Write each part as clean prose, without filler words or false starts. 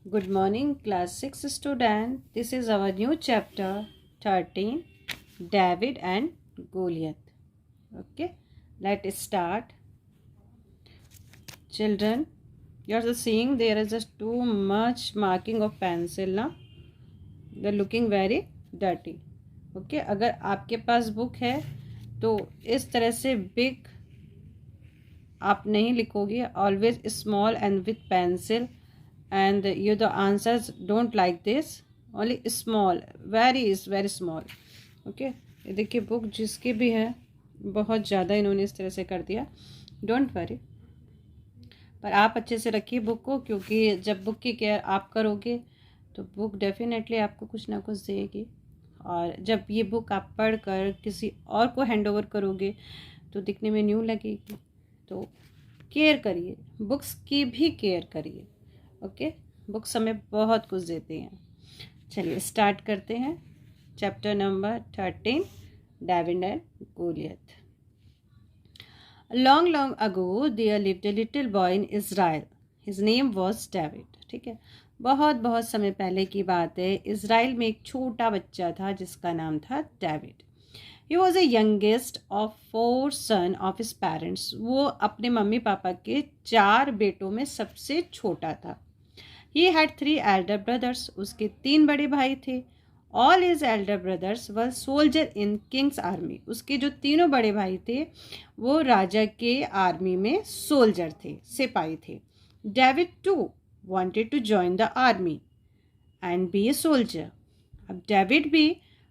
Good morning, class 6 student. This is our new chapter 13, David and Goliath. Okay, let's start. Children, you are seeing there is just too much marking of pencil now. They are looking very dirty. Okay, अगर आपके पास book है तो इस तरह से big आप नहीं लिखोगे. Always small and with pencil. And you the answers don't like this, only small, very small. Okay, ये देखिए बुक जिसकी भी है बहुत ज़्यादा इन्होंने इस तरह से कर दिया. डोंट वरी, पर आप अच्छे से रखिए बुक को, क्योंकि जब बुक की केयर आप करोगे तो बुक डेफिनेटली आपको कुछ ना कुछ देगी. और जब ये बुक आप पढ़ कर किसी और को हैंड ओवर करोगे तो दिखने में न्यू लगेगी. तो केयर करिए, बुक्स की भी केयर करिए. ओके, बुक्स हमें बहुत कुछ देते हैं. चलिए स्टार्ट करते हैं. Chapter number 13, David and Goliath. Long ago there lived a little boy in Israel. His name was David. ठीक है, बहुत समय पहले की बात है. इज़राइल में एक छोटा बच्चा था जिसका नाम था David. He was a youngest of 4 son of his parents. वो अपने मम्मी पापा के 4 बेटों में सबसे छोटा था. He had 3 elder brothers. उसके 3 बड़े भाई थे. All his elder brothers were soldier in king's army. उसके जो तीनों बड़े भाई थे वो राजा के आर्मी में सोल्जर थे, सिपाही थे. David too wanted to join the army and be a soldier. अब डेविड भी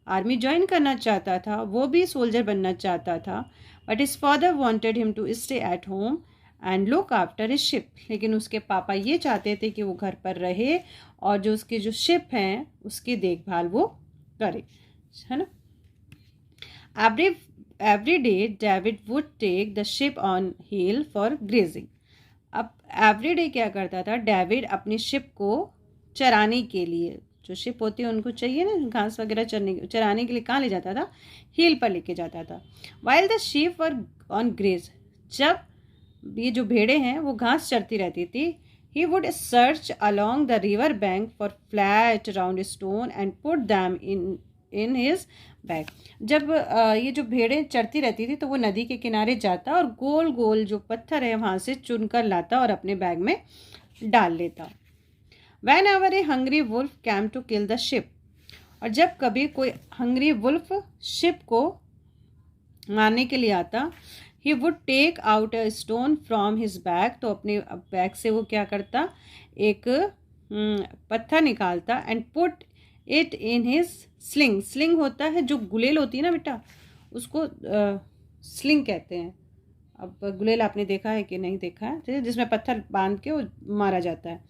आर्मी ज्वाइन करना चाहता था, वो भी सोल्जर बनना चाहता था. But his father wanted him to stay at home and look after his ship. लेकिन उसके पापा ये चाहते थे कि वो घर पर रहे और जो उसके जो शिप हैं उसकी देखभाल वो करे, है ना. Every day David would take the sheep on hill for grazing. अब एवरी डे क्या करता था, डेविड अपनी शिप को चराने के लिए, जो शिप होती है उनको चाहिए ना घास वगैरह चराने के लिए कहाँ ले जाता था, हिल पर लेके जाता था. While the sheep were on graze. जब ये जो भेड़े हैं वो घास चरती रहती थी. He would search along the river bank for flat round stone and put them in his bag. जब ये जो भेड़े चरती रहती थी तो वो नदी के किनारे जाता और गोल गोल जो पत्थर है वहाँ से चुन कर लाता और अपने बैग में डाल लेता. Whenever a hungry wolf came to kill the sheep. और जब कभी कोई हंग्री वुल्फ शिप को मारने के लिए आता, he would take out a stone from his bag. तो अपने बैग से वो क्या करता, एक पत्थर निकालता and put it in his sling. Sling होता है जो गुलेल होती है ना बेटा, उसको स्लिंग कहते हैं. अब गुलेल आपने देखा है कि नहीं देखा है, जिसमें पत्थर बांध के वो मारा जाता है.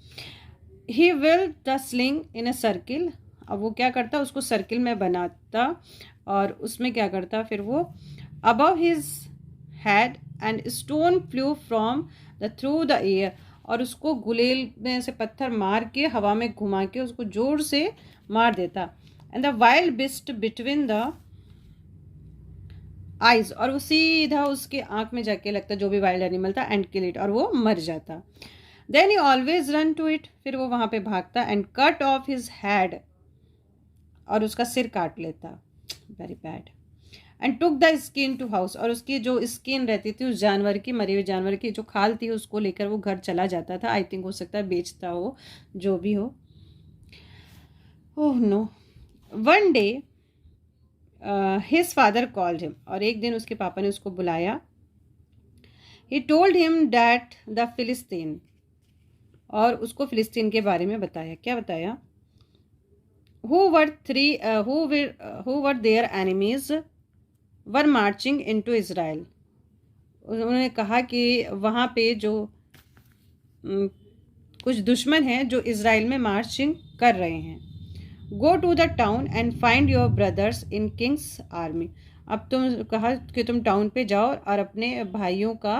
He will the sling in a circle. अब वो क्या करता, उसको सर्किल में बनाता और उसमें क्या करता, फिर वो above his head and stone flu from the through the air. और उसको गुलेल में से पत्थर मार के हवा में घुमा के उसको जोर से मार देता. And the wild beast between the eyes. और वो सीधा उसके आंख में जाके लगता जो भी वाइल्ड एनिमल था, एंड किल इट, और वो मर जाता. Then he always run to it. फिर वो वहाँ पे भागता and cut off his head, और उसका सिर काट लेता. Very bad. And took the skin to house. और उसकी जो स्किन रहती थी उस जानवर की, मरे हुए जानवर की जो खाल थी, उसको लेकर वो घर चला जाता था. आई थिंक हो सकता है बेचता हो, जो भी हो. Oh no. One day his father called him. और एक दिन उसके पापा ने उसको बुलाया. He told him that the Philistine. और उसको फिलिस्तीन के बारे में बताया. क्या बताया, who were their enemies were marching into Israel. उन्होंने कहा कि वहाँ पे जो कुछ दुश्मन हैं जो इज़राइल में मार्चिंग कर रहे हैं. Go to the town and find your brothers in king's army. अब तुम कहा कि तुम टाउन पे जाओ और अपने भाइयों का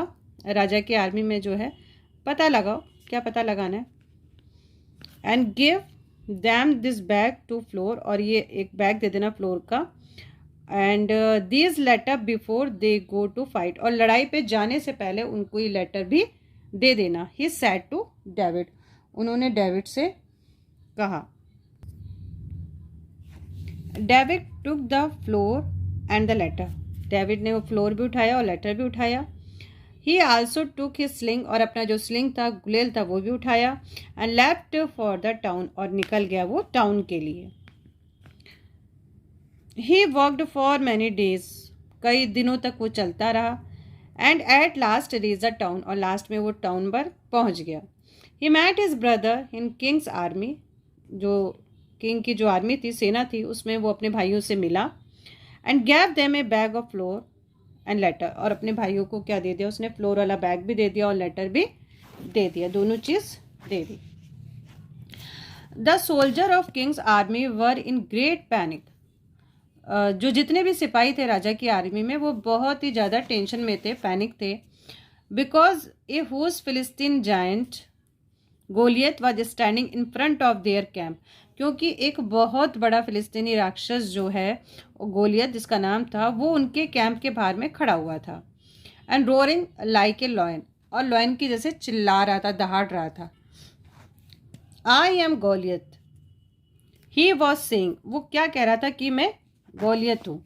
राजा की आर्मी में जो है पता लगाओ. क्या पता लगाना है. And give them this bag to flour. और ये एक बैग दे देना फ्लोर का. And these letter before they go to fight. और लड़ाई पे जाने से पहले उनको ये लेटर भी दे देना. He said to David. उन्होंने डेविड से कहा। David took the flour and the letter, David ने वो फ्लोर भी उठाया और लेटर भी उठाया। He also took his sling, और अपना जो स्लिंग था, गुलेल था, वो भी उठाया। And left for the town, और निकल गया वो टाउन के लिए। He walked for many days, कई दिनों तक वो चलता रहा। And at last reach the town, और लास्ट में वो टाउन पर पहुंच गया। He met his brother in king's army, जो किंग की जो आर्मी थी, सेना थी, उसमें वो अपने भाइयों से मिला। And gave them A bag of flour and later, और अपने भाइयों को क्या दे दिया उसने, फ्लोर वाला बैग भी दे दिया और लेटर भी दे दिया, दोनों चीज़ दे दी। The soldier of king's army were in great panic, जो जितने भी सिपाही थे राजा की आर्मी में, वो बहुत ही ज़्यादा टेंशन में थे, पैनिक थे। बिकॉज ए हुज फिलिस्तीन giant Goliath was standing in front of their camp, क्योंकि एक बहुत बड़ा फिलिस्तीनी राक्षस जो है गोलियत जिसका नाम था, वो उनके कैंप के बाहर में खड़ा हुआ था। And roaring like a lion, और लॉयन की जैसे चिल्ला रहा था, दहाड़ रहा था। I am Goliath, he was saying, वो क्या कह रहा था कि मैं गोलियत हूँ।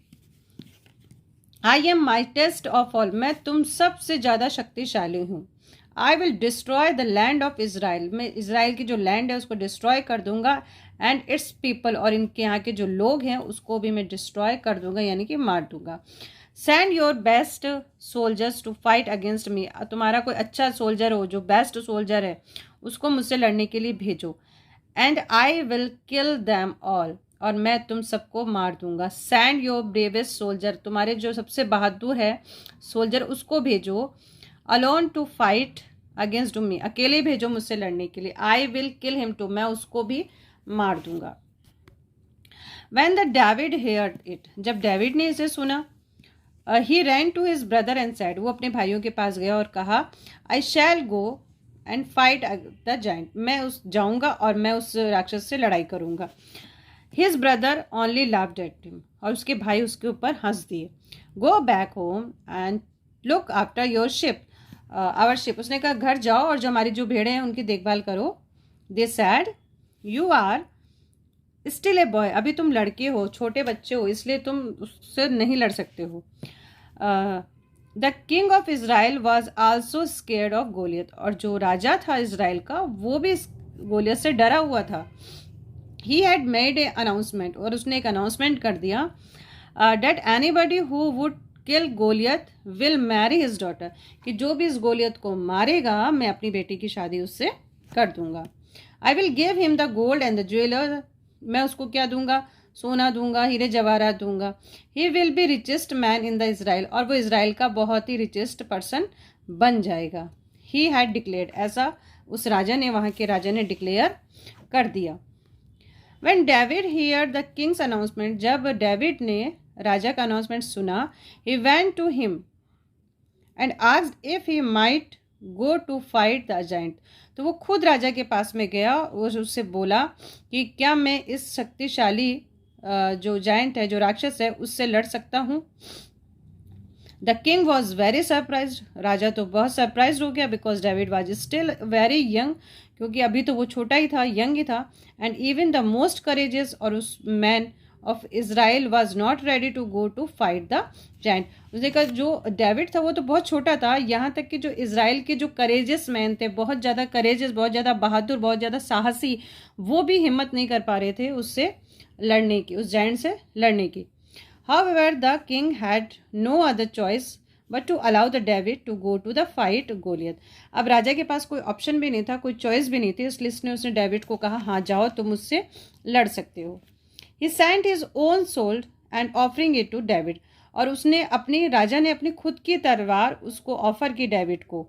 I am mightiest of all, मैं तुम सबसे ज़्यादा शक्तिशाली हूँ। I will destroy the land of Israel, मैं इसराइल की जो लैंड है उसको डिस्ट्रॉय कर दूंगा। एंड इट्स पीपल, और इनके यहाँ के जो लोग हैं उसको भी मैं डिस्ट्रॉय कर दूंगा, यानी कि मार दूंगा। Send your best soldiers to fight against me, तुम्हारा कोई अच्छा सोल्जर हो, जो बेस्ट सोल्जर है, उसको मुझसे लड़ने के लिए भेजो। And I will kill them all, और मैं तुम सबको मार दूंगा। सेंड योर ब्रेवेस्ट सोल्जर, तुम्हारे जो सबसे बहादुर है सोल्जर, उसको भेजो। Alone to fight against me, अकेले भेजो मुझसे लड़ने के लिए। I will kill him too, मैं उसको भी मार दूंगा। When the David heard it, जब डेविड ने इसे सुना, he ran to his brother and said, वो अपने भाइयों के पास गया और कहा, I shall go and fight the giant, मैं उस जाऊंगा और मैं उस राक्षस से लड़ाई करूंगा। His brother only laughed at him, और उसके भाई उसके ऊपर हंस दिए। Go back home and look after your sheep, our sheep, उसने कहा घर जाओ और जो हमारी जो भेड़ें हैं उनकी देखभाल करो। They said, you are still a boy, अभी तुम लड़के हो, छोटे बच्चे हो, इसलिए तुम उससे नहीं लड़ सकते हो। The king of Israel was also scared of Goliath, और जो राजा था इज़राइल का वो भी गोलियत से डरा हुआ था। He had made a announcement, और उसने एक अनाउंसमेंट कर दिया, that anybody who would kill Goliath will marry his daughter, कि जो भी इस गोलियत को मारेगा मैं अपनी बेटी की शादी उससे कर दूंगा। I will give him the gold and the jeweller, मैं उसको क्या दूंगा, सोना दूंगा, हीरे जवाहरात दूंगा। He will be richest man in the Israel, और वो इज़राइल का बहुत ही रिचेस्ट पर्सन बन जाएगा। ही हैड डिक्लेयर्ड, ऐसा उस राजा ने, वहाँ के राजा ने डिक्लेयर कर दिया। When David hear the king's announcement, जब डेविड ने राजा का अनाउंसमेंट सुना, he went to him and asked if he might go to fight the giant, तो वो खुद राजा के पास में गया, वो उससे बोला कि क्या मैं इस शक्तिशाली जो जायंट है, जो राक्षस है, उससे लड़ सकता हूँ। The king was very surprise, राजा तो बहुत सरप्राइज हो गया, because David was still very young, क्योंकि अभी तो वो छोटा ही था, यंग ही था। And even the most courageous, और उस man of Israel was not ready to go to fight the giant, उसने कहा जो डेविड था वो तो बहुत छोटा था, यहाँ तक कि जो इज़राइल के जो करेजियस मैन थे, बहुत ज़्यादा करेजियस, बहुत ज़्यादा बहादुर, बहुत ज़्यादा साहसी, वो भी हिम्मत नहीं कर पा रहे थे उससे लड़ने की, उस जायंट से लड़ने की। However the king had no other choice but to allow the David to go to the fight Goliath, अब राजा के पास कोई ऑप्शन भी नहीं था, कोई चॉइस भी नहीं थी, इसलिए उसने डेविड को कहा, हाँ जाओ, तुम मुझसे लड़ सकते हो। He sent his own sword and offering it to David, और उसने अपनी, राजा ने अपनी खुद की तलवार उसको ऑफर की डेविड को।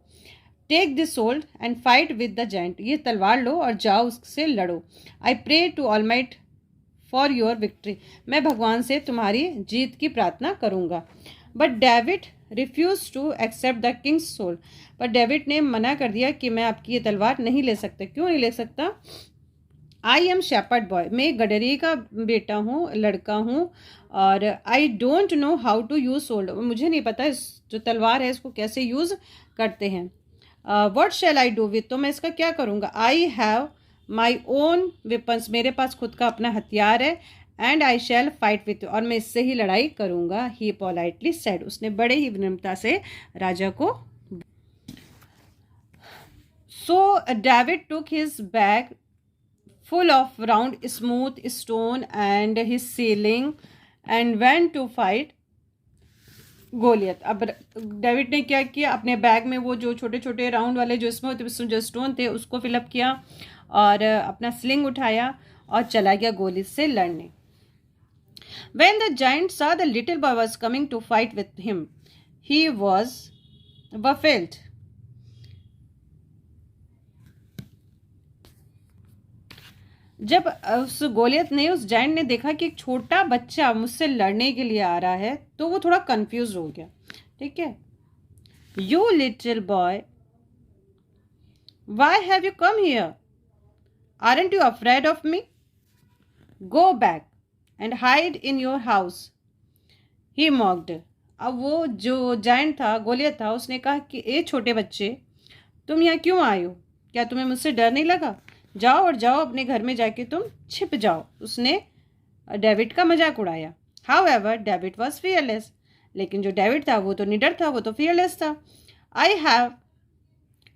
Take this sword and fight with the giant, ये तलवार लो और जाओ उससे लड़ो। I pray to almighty for your victory, मैं भगवान से तुम्हारी जीत की प्रार्थना करूँगा। But David refuse to accept the king's sword, पर डेविड ने मना कर दिया कि मैं आपकी ये तलवार नहीं ले सकता। क्यों नहीं ले सकता? आई एम शेपर्ड बॉय, मैं गडरी का बेटा हूँ, लड़का हूँ, और I don't know how to use sword, मुझे नहीं पता इस जो तलवार है इसको कैसे यूज़ करते हैं। What shall I do with, तो मैं इसका क्या करूँगा। I have my own weapons, मेरे पास खुद का अपना हथियार है, and I shall fight with you, और मैं इससे ही लड़ाई करूंगा। ही पोलाइटली सेड, उसने बड़े ही विनम्रता से राजा को। So David took his bag full of round smooth stone and his ceiling and went to fight Goliath. अब डेविड ने क्या किया, अपने बैग में वो जो छोटे छोटे राउंड वाले जो जो स्टोन थे उसको फिलअप किया और अपना स्लिंग उठाया और चला गया गोलियत से लड़ने। When the giant saw the little boy was coming to fight with him, he was baffled. जब उस गोलियत ने, उस जायंट ने देखा कि एक छोटा बच्चा मुझसे लड़ने के लिए आ रहा है तो वो थोड़ा कंफ्यूज हो गया। ठीक है, you little boy, why have you come here, aren't you afraid of me, go back and hide in your house, he mocked. अब वो जो जायंट था, गोलियत था, उसने कहा कि ए छोटे बच्चे, तुम यहाँ क्यों आए हो, क्या तुम्हें मुझसे डर नहीं लगा, जाओ और जाओ अपने घर में जाके तुम छिप जाओ। उसने डेविड का मजाक उड़ाया। हाउएवर डेविड वॉज फियरलेस, लेकिन जो डेविड था वो तो निडर था, वो तो फियरलेस था। I have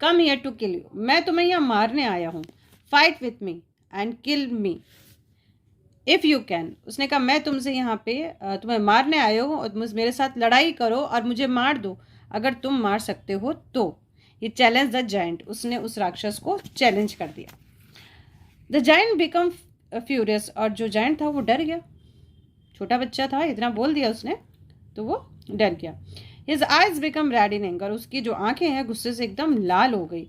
come here to kill you, मैं तुम्हें यहाँ मारने आया हूँ। Fight with me and kill me if you can, उसने कहा मैं तुमसे यहाँ पे तुम्हें मारने आया हूँ और मेरे साथ लड़ाई करो और मुझे मार दो अगर तुम मार सकते हो तो। ये चैलेंज द जायंट, उसने उस राक्षस को चैलेंज कर दिया। द जायंट बिकम फ्यूरियस, और जो जायंट था वो डर गया। छोटा बच्चा था, इतना बोल दिया उसने तो वो डर गया। His eyes become red in anger, उसकी जो आंखें हैं गुस्से से एकदम लाल हो गई।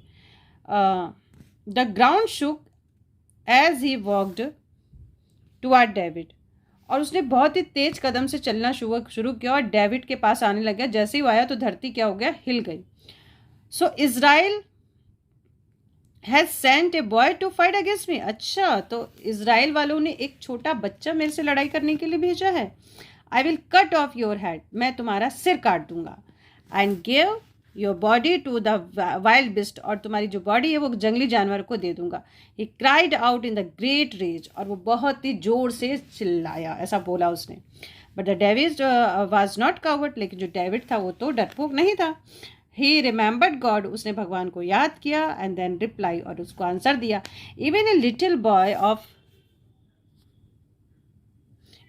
The ground shook as he walked toward David, और उसने बहुत ही तेज कदम से चलना शुरू किया और डेविड के पास आने लगा। जैसे ही वो आया तो धरती क्या हो गया, हिल गई। So Israel has sent a boy to fight against me, अच्छा तो इजराइल वालों ने एक छोटा बच्चा मेरे से लड़ाई करने के लिए भेजा है। I will cut off your head, मैं तुम्हारा सिर काट दूंगा। And give your body to the wild beast, और तुम्हारी जो बॉडी है वो जंगली जानवर को दे दूंगा। He cried out in the great rage, और वो बहुत ही जोर से चिल्लाया, ऐसा बोला उसने। But the David was not coward, लेकिन जो डेविड था वो तो डरपोक नहीं था। ही रिमेंबर्ड गॉड, उसने भगवान को याद किया। एंड देन रिप्लाई, और उसको आंसर दिया। Even a little boy of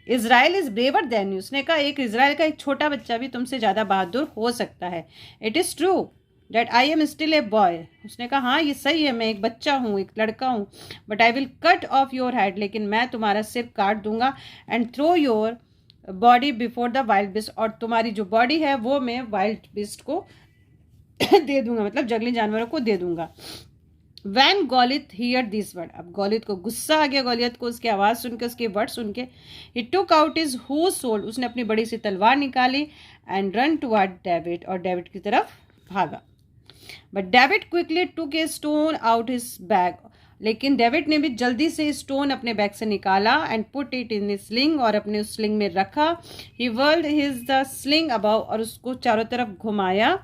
Israel is braver than you, उसने कहा एक इजराइल का एक छोटा बच्चा भी तुमसे ज़्यादा बहादुर हो सकता है। It is true that I am still a boy, उसने कहा हाँ ये सही है, मैं एक बच्चा हूँ, एक लड़का हूँ। But I will cut off your head, लेकिन मैं तुम्हारा सिर काट दूंगा। And throw your body before the wild beast, और तुम्हारी जो बॉडी है वो मैं वाइल्ड बिस्ट को दे दूंगा, मतलब जंगली जानवरों को दे दूंगा। When Goliath hear this word, अब गोलियत को गुस्सा आ गया, गोलियत को उसकी आवाज़ सुनकर, उसके वर्ड सुन के। He took out his huge sword, उसने अपनी बड़ी सी तलवार निकाली। एंड रन टुवर्ड डेविड, और डेविड की तरफ भागा। But David quickly took a stone out his bag, लेकिन डेविड ने भी जल्दी से स्टोन अपने बैग से निकाला। And put it in a sling, और अपने उस स्लिंग में रखा। He whirled his the sling about, और उसको चारों तरफ घुमाया।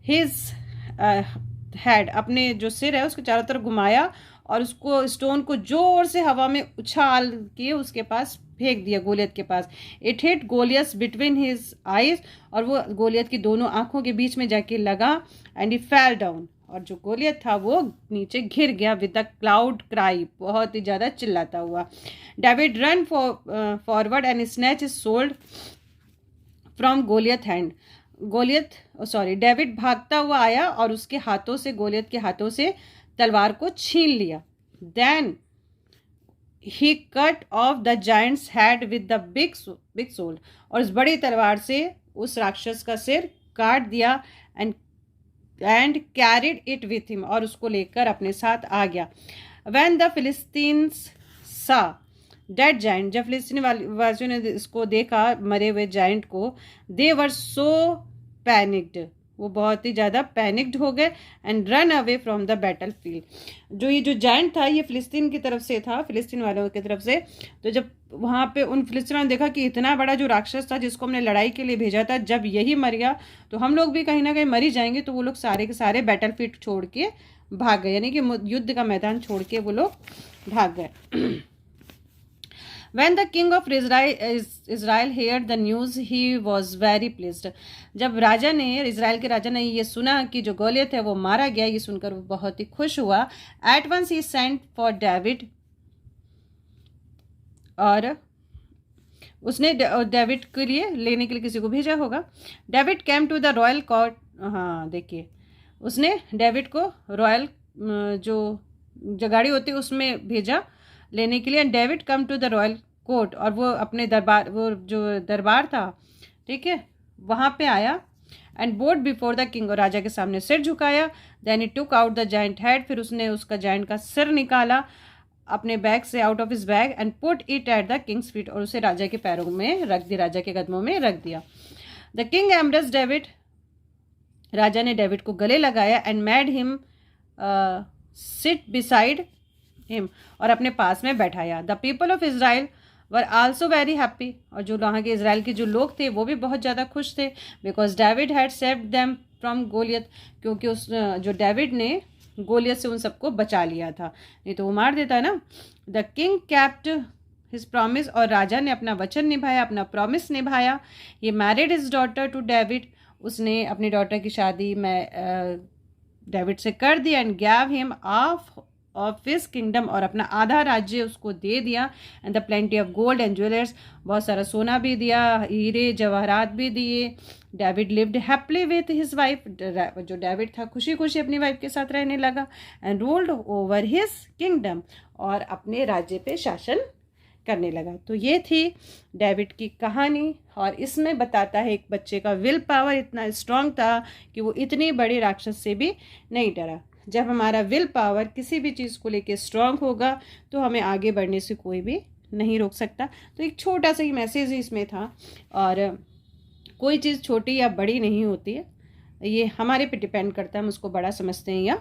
हिज हेड, अपने जो सिर है उसको चारों तरफ घुमाया और उसको स्टोन को जोर से हवा में उछाल के उसके पास फेंक दिया, गोलियत के पास। It hit Goliath between his eyes, और वो गोलियत की दोनों आंखों के बीच में जाके लगा। एंड ही फेल डाउन, और जो गोलियत था वो नीचे घिर गया। विद द क्लाउड क्राई, बहुत ही ज़्यादा चिल्लाता हुआ। David run forward and snatch is sold from Goliath hand, David भागता हुआ आया और उसके हाथों से, गोलियत के हाथों से तलवार को छीन लिया। Then he cut off the giant's head with the big sword, और उस बड़ी तलवार से उस राक्षस का सिर काट दिया। And carried it with him, और उसको लेकर अपने साथ आ गया। व्हेन द फिलिस्तीन्स सा डेड जायंट, जब फिलिस्तीनी वासियों ने इसको देखा, मरे हुए जायंट को, दे वर सो पैनिक्ड, वो बहुत ही ज़्यादा पैनिक्ड हो गए। And run away from the battle field, जो ये जो जायंट था ये फिलिस्तीन की तरफ से था, फिलिस्तीन वालों की तरफ से। तो जब वहाँ पे उन फिलिस्तीनों ने देखा कि इतना बड़ा जो राक्षस था जिसको हमने लड़ाई के लिए भेजा था, जब यही मर गया तो हम लोग भी कहीं ना कहीं मर ही जाएंगे, तो वो लोग सारे के सारे बैटल फील्ड छोड़ के भाग गए, यानी कि युद्ध का मैदान छोड़ के वो लोग भाग गए। When the king of Israel heard the news, he was very pleased. जब राजा ने, इज़राइल के राजा ने ये सुना कि जो गोलियत है वो मारा गया, ये सुनकर वो बहुत ही खुश हुआ। At once he sent for David, और उसने डेविड के लिए लेने के लिए किसी को भेजा होगा। David came to the royal court, हाँ देखिए, उसने डेविड को रॉयल जो गाड़ी होती है उसमें भेजा लेने के लिए। And David come to the royal court, और वो अपने दरबार, वो जो दरबार था, ठीक है, वहाँ पे आया। And bowed before the king, और राजा के सामने सिर झुकाया। Then he took out the giant head, फिर उसने उसका जायंट का सिर निकाला अपने बैग से, out of his bag, and put it at the Kings feet, और उसे राजा के पैरों में रख दिया, राजा के कदमों में रख दिया। द किंग एम्ब्रेस डेविड, राजा ने डेविड को गले लगाया। And made him seat beside him, और अपने पास में बैठाया। The people of Israel were also very happy, और जो वहाँ के इज़राइल के जो लोग थे वो भी बहुत ज़्यादा खुश थे। Because David had saved them from Goliath, क्योंकि उस जो डेविड ने गोलियत से उन सबको बचा लिया था, नहीं तो वो मार देता है ना। The king kept his promise, और राजा ने अपना वचन निभाया, अपना प्रॉमिस निभाया। He married his daughter to David, उसने अपनी डॉटर की शादी में डेविड से कर दी। And gave him of his kingdom, और अपना आधा राज्य उसको दे दिया। And the plenty of gold and jewellers, बहुत सारा सोना भी दिया, हीरे जवाहरात भी दिए। David lived happily with his wife, जो डेविड था खुशी खुशी अपनी वाइफ के साथ रहने लगा। And ruled over his kingdom, और अपने राज्य पे शासन करने लगा। तो ये थी डेविड की कहानी, और इसमें बताता है एक बच्चे का विल पावर इतना स्ट्रांग था कि वो इतनी बड़ी राक्षस से भी नहीं डरा। जब हमारा विल पावर किसी भी चीज़ को लेके स्ट्रांग होगा तो हमें आगे बढ़ने से कोई भी नहीं रोक सकता। तो एक छोटा सा ही मैसेज इसमें था, और कोई चीज़ छोटी या बड़ी नहीं होती है, ये हमारे पे डिपेंड करता है हम उसको बड़ा समझते हैं या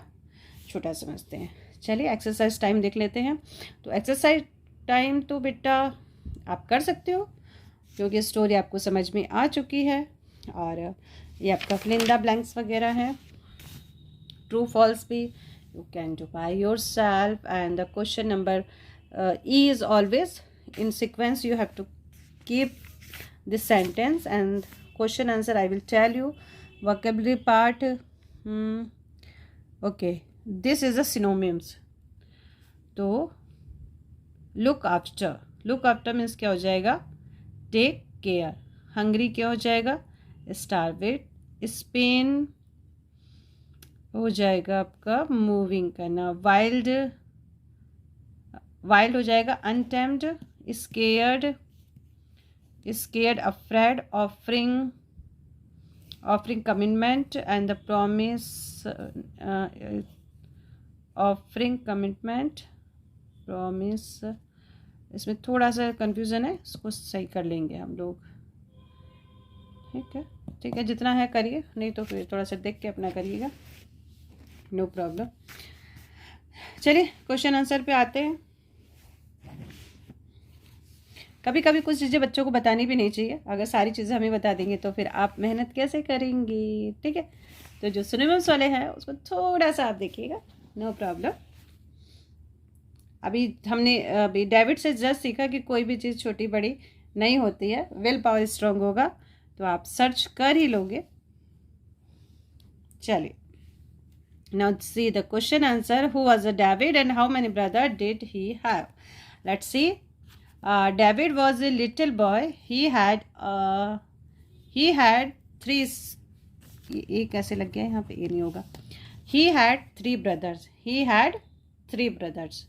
छोटा समझते हैं। चलिए एक्सरसाइज टाइम देख लेते हैं। तो एक्सरसाइज टाइम तो बेटा आप कर सकते हो, क्योंकि स्टोरी आपको समझ में आ चुकी है, और ये आपका फिल इन द ब्लैंक्स वगैरह है, ट्रू फॉल्स भी you can do by yourself. And the question number E is always in sequence, you have to keep this sentence, and question answer I will tell you. Vocabulary part, okay, this is a synonyms. तो look after means क्या हो जाएगा, take care। hungry क्या हो जाएगा, starved। spin हो जाएगा आपका moving करना। wild हो जाएगा untamed। scared, afraid, offering commitment, and the promise, offering commitment, promise, इसमें थोड़ा सा कंफ्यूजन है, इसको सही कर लेंगे हम लोग। ठीक है, जितना है करिए, नहीं तो फिर थोड़ा सा देख के अपना करिएगा, नो प्रॉब्लम। चलिए क्वेश्चन आंसर पे आते हैं। कभी कभी कुछ चीज़ें बच्चों को बतानी भी नहीं चाहिए, अगर सारी चीज़ें हमें बता देंगे तो फिर आप मेहनत कैसे करेंगे, ठीक है। तो जो सिनोनिम्स वाले हैं उसको थोड़ा सा आप देखिएगा, नो प्रॉब्लम। अभी डेविड से जस्ट सीखा कि कोई भी चीज़ छोटी बड़ी नहीं होती है, विल पावर स्ट्रांग होगा तो आप सर्च कर ही लोगे। चलिए now see the question answer. Who was David and how many brother did he have? Let's see. David was a little boy. He had 3, ये कैसे लग गया यहाँ पे, ये नहीं होगा। He had 3 brothers.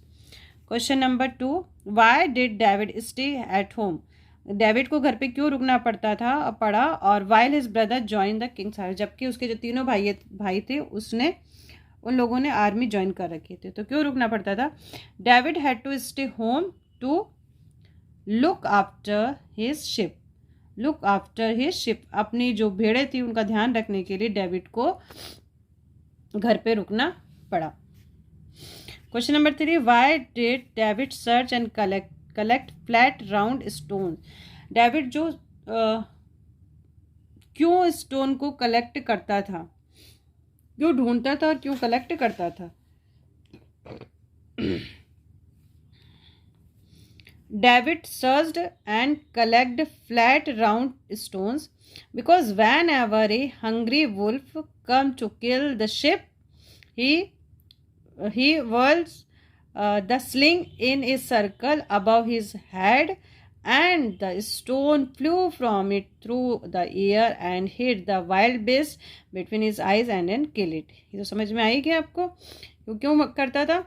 Question number 2. Why did David stay at home? David को घर पे क्यों रुकना पड़ा और while his brother joined the king's army, जबकि उसके जो तीनों भाई थे उसने उन लोगों ने आर्मी ज्वाइन कर रखे थे, तो क्यों रुकना पड़ता था? David had to stay home to look after his sheep, अपनी जो भेड़ें थी उनका ध्यान रखने के लिए डेविड को घर पे रुकना पड़ा। Question number 3, why did David search and collect flat round stone? David जो क्यों स्टोन को कलेक्ट करता था, क्यों ढूंढता था और क्यों कलेक्ट करता था? David searched and collected flat round stones because whenever a hungry wolf come to kill the sheep, he whirls the sling in a circle above his head, and the stone flew from it through the air and hit the wild beast between his eyes and then kill it. ये तो समझ में आई क्या आपको? वो क्यों करता था?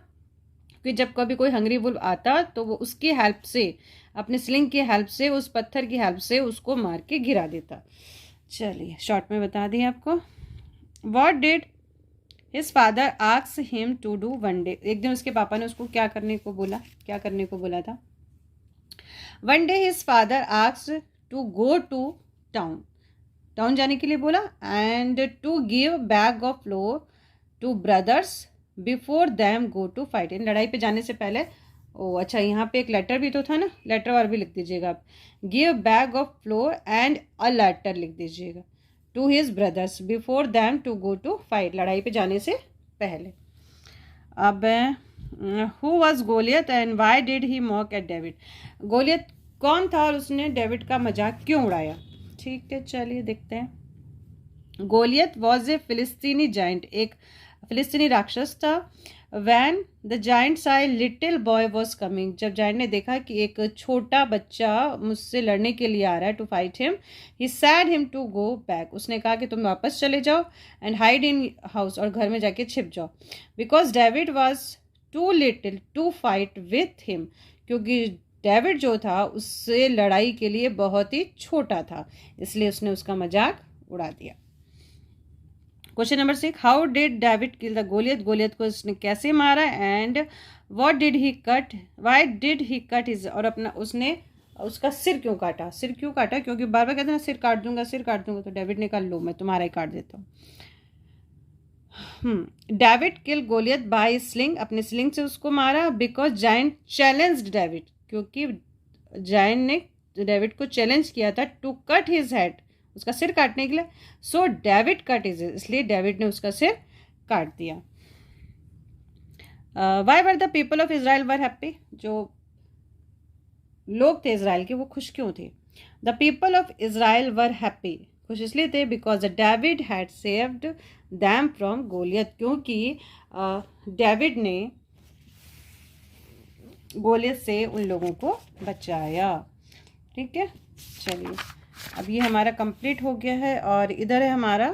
कि जब कभी कोई हंग्री वुल्फ आता तो वो उसकी हेल्प से, अपने स्लिंग की हेल्प से, उस पत्थर की हेल्प से उसको मार के गिरा देता. चलिए शॉर्ट में बता दिए आपको. What did his father ask him to do one day. एक दिन उसके पापा ने उसको क्या करने को बोला था. One day his father asked to go to town जाने के लिए बोला, and to give bag of flour to brothers before them go to fight. इन लड़ाई पे जाने से पहले. ओ अच्छा, यहाँ पे एक लेटर भी तो था ना, लेटर और भी लिख दीजिएगा आप. Give bag of flour and a letter लिख दीजिएगा to his brothers before them to go to fight. लड़ाई पे जाने से पहले. अब who was Goliath and why did he mock at David. Goliath कौन था और उसने डेविड का मजाक क्यों उड़ाया. ठीक है, चलिए देखते हैं. गोलियत वॉज ए फिलिस्तीनी जाइंट. एक फिलिस्तीनी राक्षस था. When the giant Sai little boy was coming. जब जाइंट ने देखा कि एक छोटा बच्चा मुझसे लड़ने के लिए आ रहा है, to fight him, he said him to go back. उसने कहा कि तुम वापस चले जाओ एंड हाइड इन हाउस, और घर में जाके छिप जाओ. Because David was too little to fight with him. क्योंकि डेविड जो था उससे लड़ाई के लिए बहुत ही छोटा था, इसलिए उसने उसका मजाक उड़ा दिया. Question number 6. How did David kill the Goliath. Goliath को उसने कैसे मारा. And what did he cut, why did he cut his, और अपना उसने उसका सिर क्यों काटा. सिर क्यों काटा? क्योंकि बार बार कहते हैं सिर काट दूंगा सिर काट दूंगा, तो डेविड ने कहा लो मैं तुम्हारा ही काट देता हूँ. डेविड किल गोलियत बाय स्लिंग. अपने स्लिंग से उसको मारा. Because giant challenged David. क्योंकि जायंट ने डेविड को चैलेंज किया था टू कट हिज हेड, उसका सिर काटने के लिए. सो डेविड कट हिज, इसलिए डेविड ने उसका सिर काट दिया. Why were the people of Israel were happy. जो लोग थे इज़राइल के वो खुश क्यों थे. The people of Israel were happy, खुश इसलिए थे because David had saved them from Goliath. क्योंकि डेविड ने गोलियत से उन लोगों को बचाया. ठीक है, चलिए अब ये हमारा कंप्लीट हो गया है. और इधर है हमारा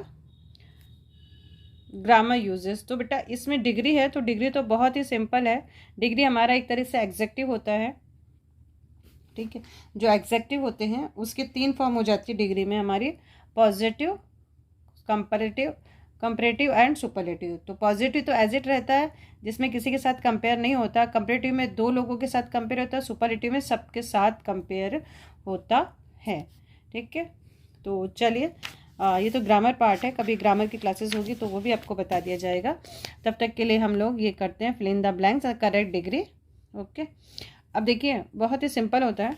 ग्रामर यूजेस. तो बेटा इसमें डिग्री है, तो डिग्री तो बहुत ही सिंपल है. डिग्री हमारा एक तरह से एग्जेक्टिव होता है. ठीक है, जो एग्जेक्टिव होते हैं उसके 3 फॉर्म हो जाती है डिग्री में हमारी. Positive, comparative and superlative. तो पॉजिटिव तो एज इट रहता है, जिसमें किसी के साथ कंपेयर नहीं होता. कंपैरेटिव में 2 लोगों के साथ कंपेयर होता है. सुपरलेटिव में सबके साथ कंपेयर होता है. ठीक है, तो चलिए ये तो ग्रामर पार्ट है. कभी ग्रामर की क्लासेस होगी तो वो भी आपको बता दिया जाएगा. तब तक के लिए हम लोग ये करते हैं, fill in the blanks, correct degree. Okay, अब देखिए बहुत ही सिंपल होता है,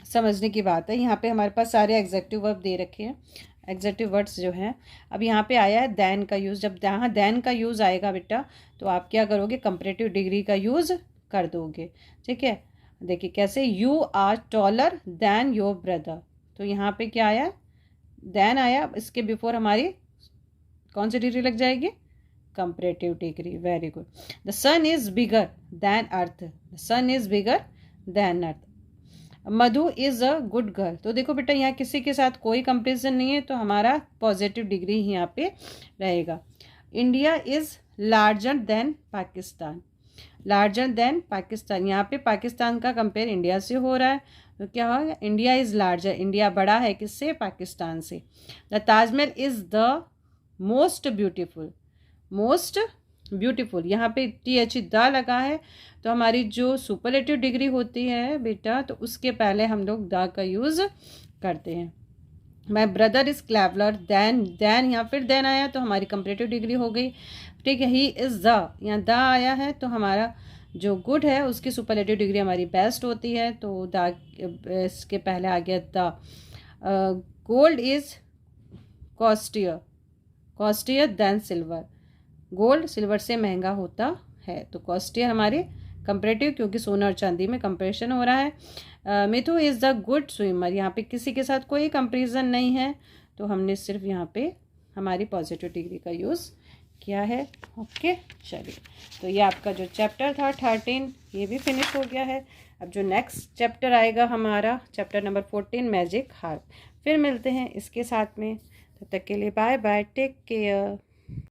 समझने की बात है. यहाँ पे हमारे पास सारे एग्जेक्टिव वर्ब दे रखे हैं, एग्जेक्टिव वर्ड्स जो हैं. अब यहाँ पे आया है दैन का यूज़. जब यहाँ दैन का यूज़ आएगा बेटा तो आप क्या करोगे, कंपैरेटिव डिग्री का यूज़ कर दोगे. ठीक है, देखिए कैसे. You are taller than your brother. तो यहाँ पे क्या आया, दैन आया. इसके बिफोर हमारी कौन सी डिग्री लग जाएगी, comparative degree. Very good. The sun is bigger than earth. The sun is bigger than earth. Madhu is a good girl. तो देखो बेटा यहाँ किसी के साथ कोई कंपेरिजन नहीं है, तो हमारा पॉजिटिव डिग्री ही यहाँ पे रहेगा. India is larger than Pakistan. Larger than Pakistan, यहाँ पे पाकिस्तान का कंपेयर इंडिया से हो रहा है, तो क्या होगा, इंडिया इज़ लार्जर. इंडिया बड़ा है किससे, पाकिस्तान से. The Taj Mahal is the most beautiful. Most beautiful, यहाँ पे TH द लगा है, तो हमारी जो सुपरलेटिव डिग्री होती है बेटा तो उसके पहले हम लोग द का यूज़ करते हैं. माई ब्रदर इज़ क्लेवलर दैन यहाँ फिर दैन आया तो हमारी कंपैरेटिव डिग्री हो गई. ठीक है, ही इज़ द, यहाँ द आया है तो हमारा जो गुड है उसकी सुपरलेटिव डिग्री हमारी बेस्ट होती है, तो द इसके पहले आ गया the. Gold is costlier than silver. Gold silver से महंगा होता है। तो कॉस्टियर हमारे कंपेरेटिव, क्योंकि सोना और चांदी में कंपेरिजन हो रहा है। मिथु इज़ द गुड स्विमर, यहाँ पे किसी के साथ कोई कंपेरिजन नहीं है, तो हमने सिर्फ यहाँ पे हमारी पॉजिटिव डिग्री का यूज़ किया है। ओके, चलिए, तो ये आपका जो चैप्टर था 13 ये भी फिनिश हो गया है। अब जो नेक्स्ट चैप्टर आएगा हमारा चैप्टर नंबर 14 मैजिक हार्प। फिर मिलते हैं इसके साथ में, तब तक के लिए बाय बाय, टेक केयर।